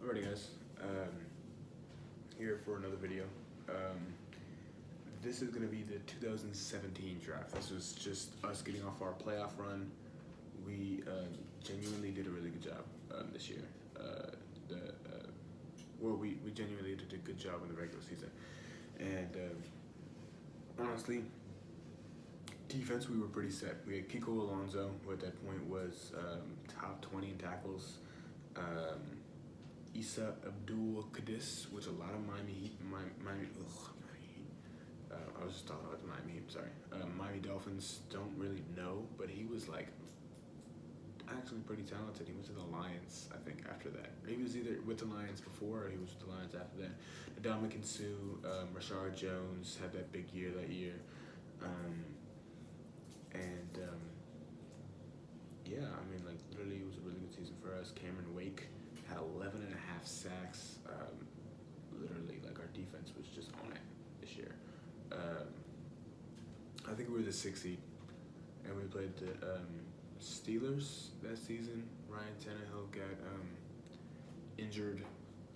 Alrighty guys, here for another video. This is going to be the 2017 draft. This was just us getting off our playoff run. We genuinely did a really good job this year. We genuinely did a good job in the regular season. And honestly, defense, we were pretty set. We had Kiko Alonso, who at that point was top 20 in tackles. Issa Abdul Qadis, which a lot of Miami Heat, I was just talking about the Miami Heat, sorry. Miami Dolphins don't really know, but he was like actually pretty talented. He went to the Lions, I think, after that. He was either with the Lions before or he was with the Lions after that. Ndamukong Suh, Rashard Jones had that big year that year. Yeah, I mean, like, literally it was a really good season for us. Cameron Wake had 11 and a half sacks. Literally, like, our defense was just on it this year. I think we were the 6th seed, and we played the Steelers that season. Ryan Tannehill got injured,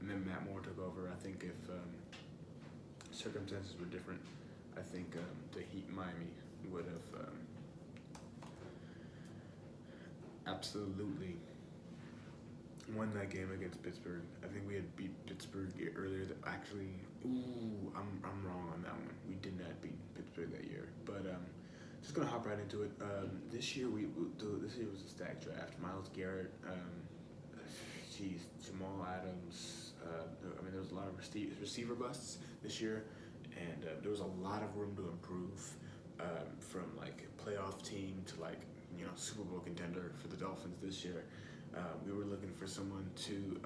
and then Matt Moore took over. I think if circumstances were different, I think the Heat Miami would have absolutely won that game against Pittsburgh. I think we had beat Pittsburgh earlier. Actually, I'm wrong on that one. We did not beat Pittsburgh that year. But just gonna hop right into it. This year this year was a stacked draft. Myles Garrett, Jamal Adams. I mean, there was a lot of receiver busts this year, and there was a lot of room to improve from like playoff team to like Super Bowl contender for the Dolphins this year. We were looking for someone to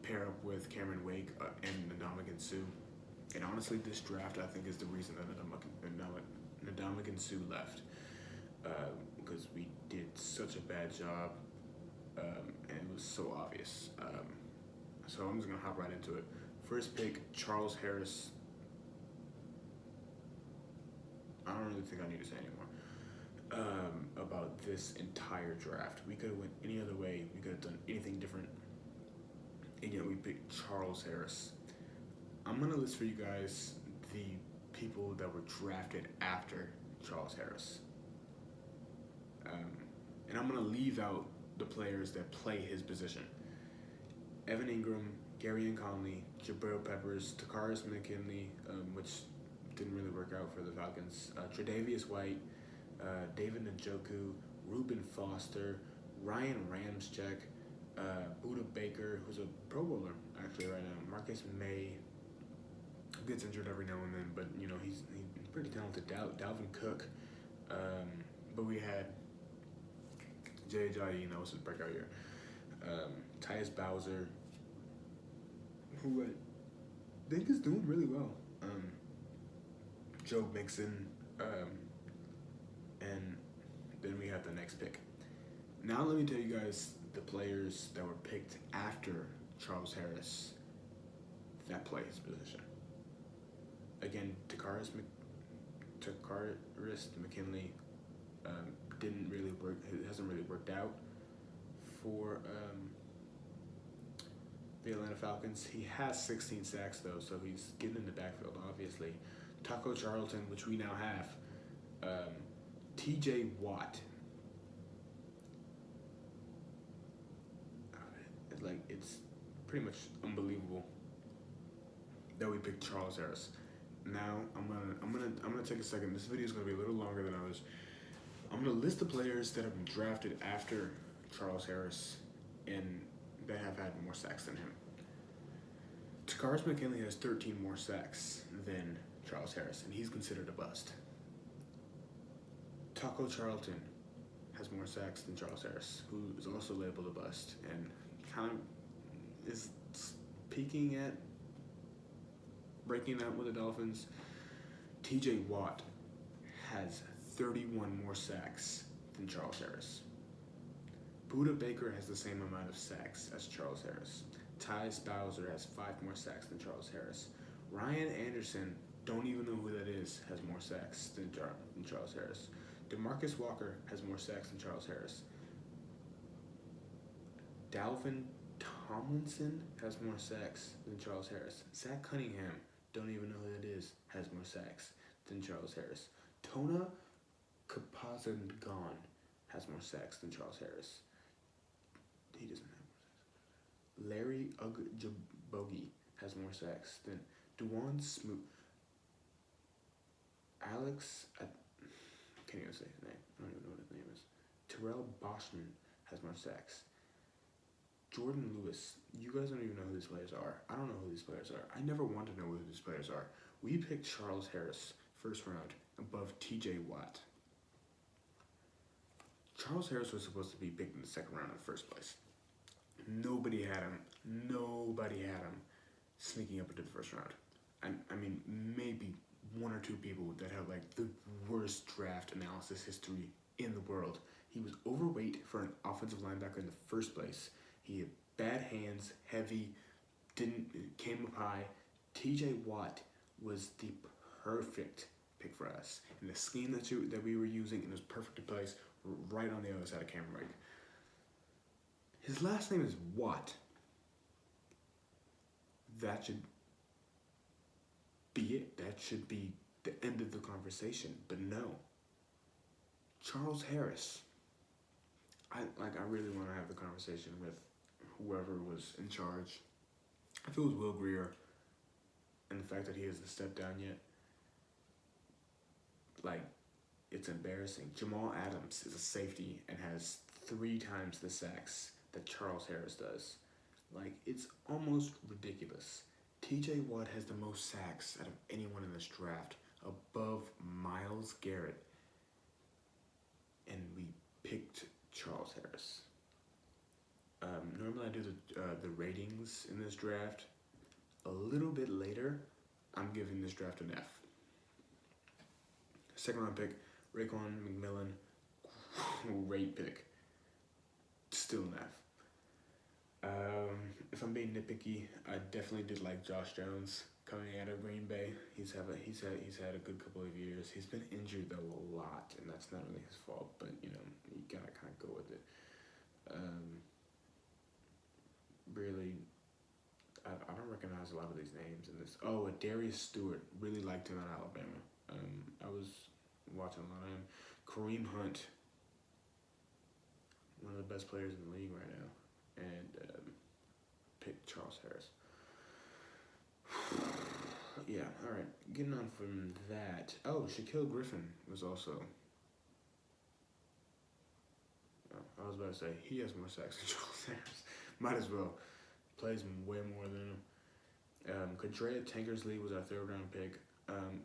pair up with Cameron Wake and Ndamukong Suh. And honestly, this draft, I think, is the reason that Ndamukong Suh left. Because we did such a bad job, and it was so obvious. So I'm just going to hop right into it. First pick, Charles Harris. I don't really think I need to say anymore about this entire draft. We could have went any other way. We could have done anything different. And yet we picked Charles Harris. I'm going to list for you guys the people that were drafted after Charles Harris. And I'm going to leave out the players that play his position. Evan Ingram, Garyon Conley, Jabril Peppers, Takaris McKinley, which didn't really work out for the Falcons, Tre'Davious White, David Njoku, Reuben Foster, Ryan Ramczyk, Buda Baker, who's a Pro Bowler actually right now, Marcus May, who gets injured every now and then, but he's pretty talented. Dalvin Cook, but we had Jay Ajayi, that was his breakout year. Tyus Bowser, who I think is doing really well. Joe Mixon, and then we have the next pick. Now let me tell you guys the players that were picked after Charles Harris that play his position. Again, Takaris McKinley didn't really work. It hasn't really worked out for the Atlanta Falcons. He has 16 sacks though, so he's getting in the backfield obviously. Taco Charlton, which we now have. TJ Watt. It's pretty much unbelievable that we picked Charles Harris. Now I'm gonna take a second. This video is gonna be a little longer than others. I'm gonna list the players that have been drafted after Charles Harris and that have had more sacks than him. Takaris McKinley has 13 more sacks than Charles Harris, and he's considered a bust. Taco Charlton has more sacks than Charles Harris, who is also labeled a bust, and kind of is peaking at breaking out with the Dolphins. TJ Watt has 31 more sacks than Charles Harris. Buda Baker has the same amount of sacks as Charles Harris. Tyus Bowser has 5 more sacks than Charles Harris. Ryan Anderson, don't even know who that is, has more sacks than Charles Harris. DeMarcus Walker has more sacks than Charles Harris. Dalvin Tomlinson has more sacks than Charles Harris. Zach Cunningham, don't even know who that is, has more sacks than Charles Harris. Tona Kapazangan has more sacks than Charles Harris. He doesn't have more sacks. Larry Ugjabogi has more sacks than Duwan Smoot. I can't even say his name. I don't even know what his name is. Terrell Boschman has more sacks. Jordan Lewis. You guys don't even know who these players are. I don't know who these players are. I never want to know who these players are. We picked Charles Harris first round above TJ Watt. Charles Harris was supposed to be picked in the second round in the first place. Nobody had him. Nobody had him sneaking up into the first round. I mean, maybe one or two people that have like the worst draft analysis history in the world. He was overweight for an offensive linebacker in the first place. He had bad hands, heavy, came up high. TJ Watt was the perfect pick for us. And the scheme that we were using, it was perfectly placed right on the other side of camera right. His last name is Watt. That should be it. That should be the end of the conversation. But no. Charles Harris. I really want to have the conversation with whoever was in charge. If it was Will Greer, and the fact that he hasn't stepped down yet, like, it's embarrassing. Jamal Adams is a safety and has 3 times the sacks that Charles Harris does. Like, it's almost ridiculous. TJ Watt has the most sacks out of anyone in this draft, above Myles Garrett. And we picked Charles Harris. Normally I do the ratings in this draft a little bit later. I'm giving this draft an F. Second round pick, Raekwon McMillan, great pick. Still an F. If I'm being nitpicky, I definitely did like Josh Jones coming out of Green Bay. He's had a good couple of years. He's been injured though a lot, and that's not really his fault. But you gotta kind of go with it. Really, I don't recognize a lot of these names in this. Oh, Darius Stewart, really liked him at Alabama. I was watching a lot of him. Kareem Hunt, one of the best players in the league right now, and picked Charles Harris. Yeah, all right. Getting on from that. Oh, Shaquille Griffin was also. Oh, I was about to say he has more sacks than Charles Harris. Might as well. Plays way more than him. Kadrea Tankersley was our 3rd round pick.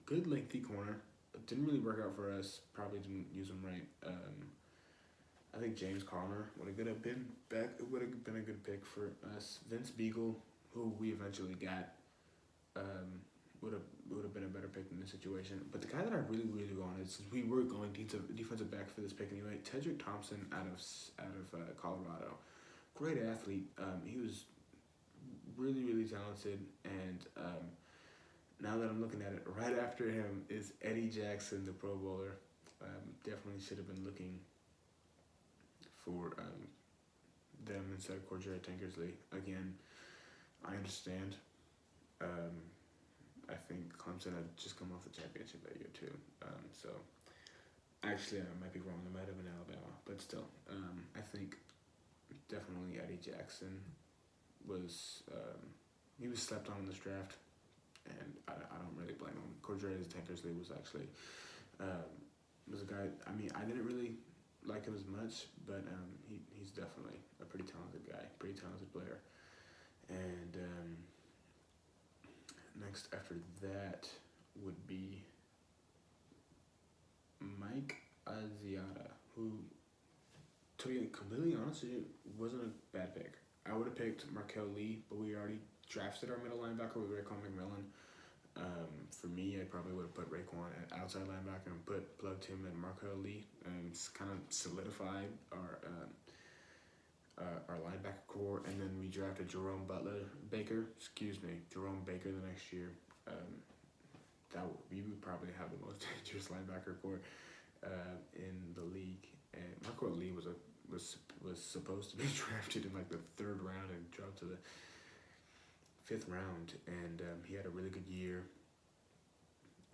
Good lengthy corner. Didn't really work out for us. Probably didn't use him right. I think James Conner would have been a good pick for us. Vince Beagle, who we eventually got, would have been a better pick in this situation. But the guy that I really wanted, since we were going defensive back for this pick anyway, Tedrick Thompson out of Colorado, great athlete. He was really talented, and now that I'm looking at it, right after him is Eddie Jackson, the Pro Bowler. Definitely should have been looking for them instead of Cordrea Tankersley. Again, I understand. I think Clemson had just come off the championship that year too. So actually, I might be wrong. It might have been Alabama, but still, I think definitely Eddie Jackson was he was slept on in this draft, and I don't really blame him. Cordrea Tankersley was actually was a guy. I mean, I didn't really like him as much, but he's definitely a pretty talented guy, pretty talented player. And next after that would be Mike Asiata, who, to be completely honest with you, wasn't a bad pick. I would have picked Markel Lee, but we already drafted our middle linebacker with Raekwon McMillan. For me, I probably would have put Raekwon at outside linebacker and plugged him in Markel Lee, and kind of solidified our linebacker core. And then we drafted Jerome Baker the next year. We would probably have the most dangerous linebacker core in the league. And Markel Lee was a was supposed to be drafted in like the third round and dropped to the fifth round, and he had a really good year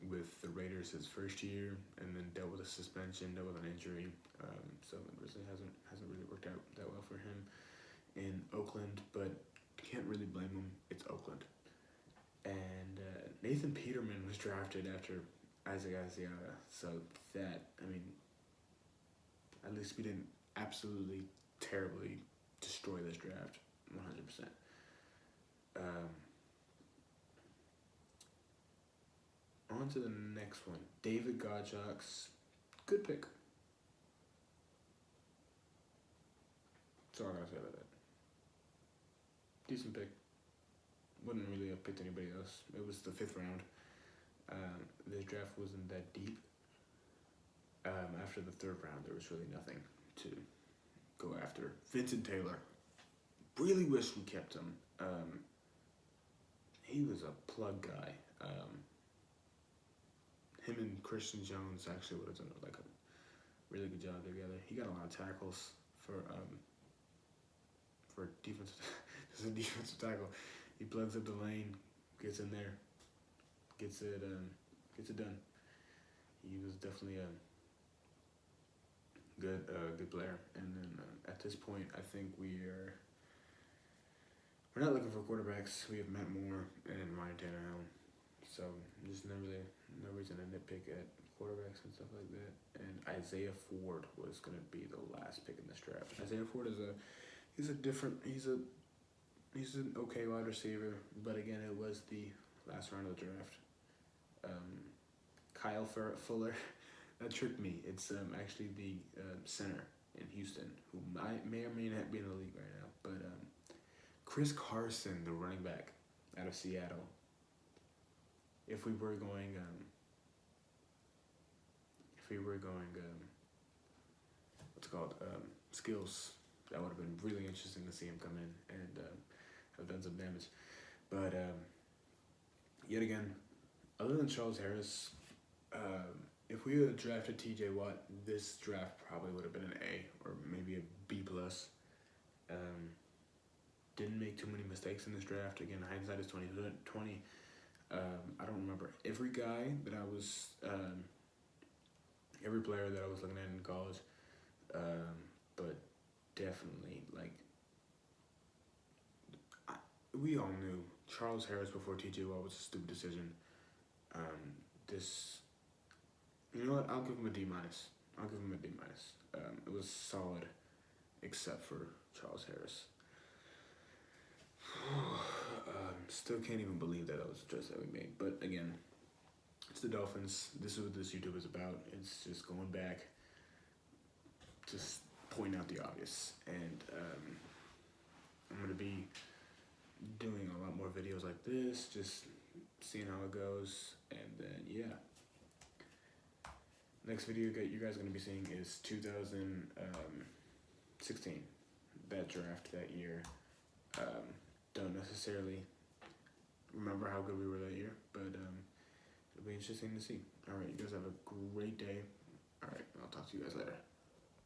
with the Raiders his first year, and then dealt with a suspension, dealt with an injury. So it really hasn't really worked out that well for him in Oakland, but can't really blame him. It's Oakland. And Nathan Peterman was drafted after Isaac Asiata, so that, I mean, at least we didn't absolutely terribly destroy this draft, 100%. On to the next one. David Gottschalk's good pick. That's all I gotta say about that. Decent pick. Wouldn't really have picked anybody else. It was the fifth round. This draft wasn't that deep. After the third round, there was really nothing to go after. Vincent Taylor. Really wish we kept him. He was a plug guy. Him and Christian Jones actually would have done like a really good job together. He got a lot of tackles for defensive as a defensive tackle. He plugs up the lane, gets in there, gets it done. He was definitely a good player. And then at this point, I think we're not looking for quarterbacks. We have Matt Moore and Ryan Tannehill. So there's no reason to nitpick at quarterbacks and stuff like that. And Isaiah Ford was gonna be the last pick in this draft. Isaiah Ford he's an okay wide receiver, but again, it was the last round of the draft. Kyle Fuller, that tricked me. It's actually the center in Houston, who may or may not be in the league right now. But Chris Carson, the running back out of Seattle. If we were going, what's it called, skills, that would have been really interesting to see him come in and have done some damage. But yet again, other than Charles Harris, if we had drafted T.J. Watt, this draft probably would have been an A or maybe a B+. Didn't make too many mistakes in this draft. Again, hindsight is 2020. I don't remember every guy that I was, every player that I was looking at in college, but definitely, like, we all knew Charles Harris before T.J. Watt was a stupid decision. You know what? I'll give him a D-. It was solid, except for Charles Harris. Still can't even believe that was the choice that we made. But again, it's the Dolphins. This is what this YouTube is about. It's just going back, just pointing out the obvious. And I'm going to be doing a lot more videos like this, just seeing how it goes. And then, yeah. Next video you guys are going to be seeing is 2016. That draft that year. Don't necessarily remember how good we were that year, but it'll be interesting to see. All right, you guys have a great day. All right, I'll talk to you guys later.